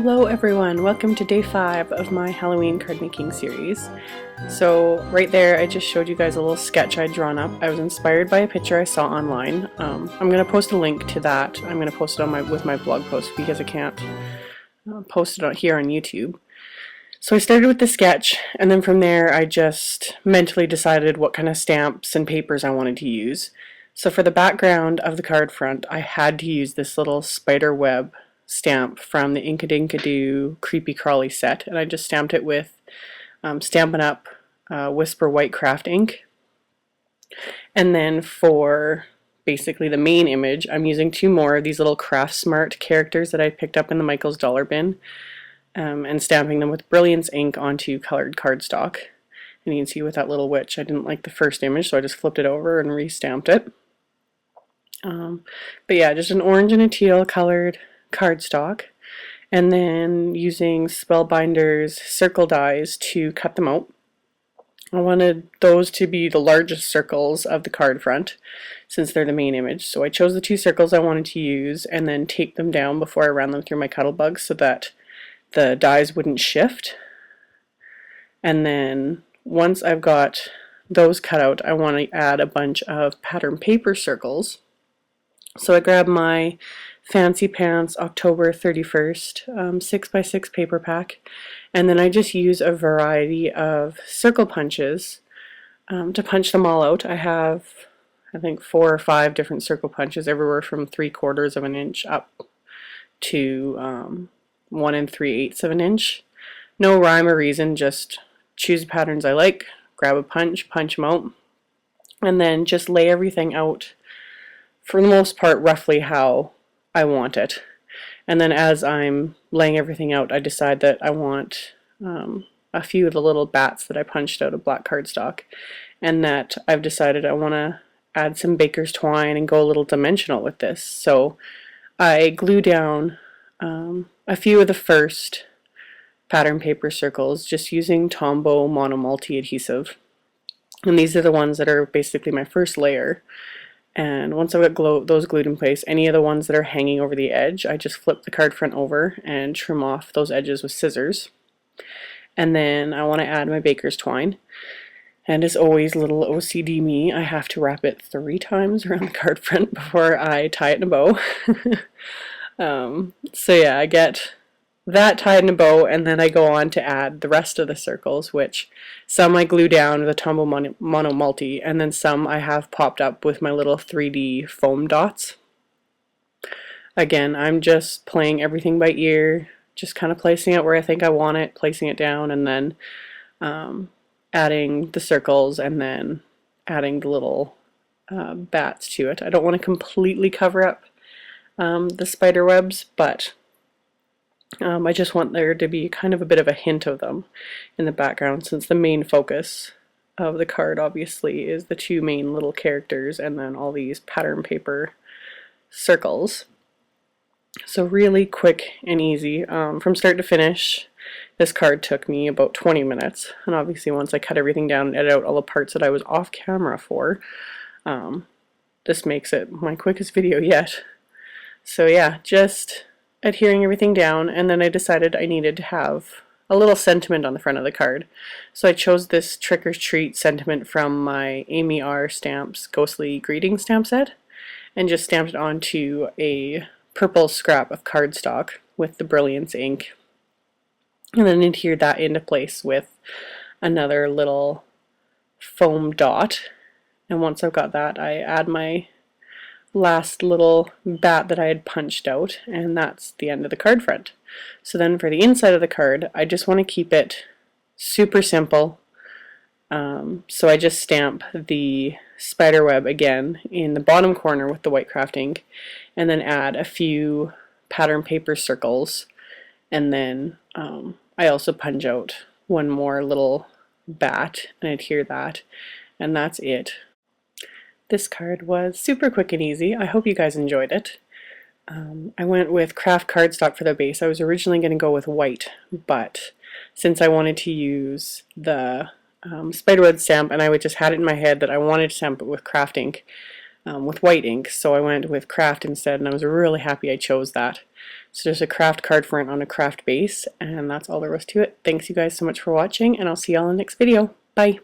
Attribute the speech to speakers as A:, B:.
A: Hello everyone, welcome to day 5 of my Halloween card making series. So right there I just showed you guys a little sketch I'd drawn up. I was inspired by a picture I saw online. I'm going to post a link to that. I'm going to post it on with my blog post because I can't post it here on YouTube. So I started with the sketch, and then from there I just mentally decided what kind of stamps and papers I wanted to use. So for the background of the card front I had to use this little spider web stamp from the Inkadinkado Creepy Crawly set, and I just stamped it with Stampin' Up! Whisper White Kraft ink. And then for basically the main image, I'm using 2 more of these little Craft Smart characters that I picked up in the Michael's Dollar Bin, and stamping them with Brilliance ink onto colored cardstock. And you can see with that little witch, I didn't like the first image, so I just flipped it over and re-stamped it. But yeah, just an orange and a teal colored cardstock, and then using Spellbinder's circle dies to cut them out. I wanted those to be the largest circles of the card front since they're the main image, so I chose the 2 circles I wanted to use and then taped them down before I ran them through my Cuttlebug so that the dies wouldn't shift. And then once I've got those cut out, I want to add a bunch of pattern paper circles. So I grabbed my Fancy Pants October 31st 6x6 paper pack, and then I just use a variety of circle punches to punch them all out. I have, I think, 4 or 5 different circle punches, everywhere from 3/4 of an inch up to 1 3/8 of an inch. No rhyme or reason, just choose patterns I like, grab a punch, punch them out, and then just lay everything out for the most part roughly how I want it. And then as I'm laying everything out, I decide that I want a few of the little bats that I punched out of black cardstock, and that I've decided I want to add some baker's twine and go a little dimensional with this. So I glue down a few of the first pattern paper circles just using Tombow Mono Multi adhesive, and these are the ones that are basically my first layer. And once I've got those glued in place, any of the ones that are hanging over the edge, I just flip the card front over and trim off those edges with scissors. And then I want to add my baker's twine. And as always, little OCD me, I have to wrap it 3 times around the card front before I tie it in a bow. So yeah, I get that tied in a bow, and then I go on to add the rest of the circles, which some I glue down with a Tombow Mono Multi, and then some I have popped up with my little 3D foam dots. Again, I'm just playing everything by ear, just kind of placing it where I think I want it, placing it down, and then adding the circles, and then adding the little bats to it. I don't want to completely cover up the spider webs, but I just want there to be kind of a bit of a hint of them in the background, since the main focus of the card obviously is the 2 main little characters and then all these pattern paper circles. So really quick and easy. From start to finish, this card took me about 20 minutes, and obviously once I cut everything down and edit out all the parts that I was off camera for, this makes it my quickest video yet. So yeah, just adhering everything down, and then I decided I needed to have a little sentiment on the front of the card. So I chose this Trick or Treat sentiment from my AmyR Stamps Ghostly Greeting stamp set, and just stamped it onto a purple scrap of cardstock with the Brilliance ink, and then adhered that into place with another little foam dot. And once I've got that, I add my last little bat that I had punched out, and that's the end of the card front. So then for the inside of the card, I just want to keep it super simple. So I just stamp the spider web again in the bottom corner with the white Kraft ink, and then add a few pattern paper circles, and then I also punch out 1 more little bat and adhere that, and that's it. This card was super quick and easy. I hope you guys enjoyed it. I went with Kraft cardstock for the base. I was originally going to go with white, but since I wanted to use the spiderweb stamp, and I just had it in my head that I wanted to stamp it with Kraft ink, with white ink, so I went with Kraft instead, and I was really happy I chose that. So there's a Kraft card front on a Kraft base, and that's all there was to it. Thanks you guys so much for watching, and I'll see y'all in the next video. Bye!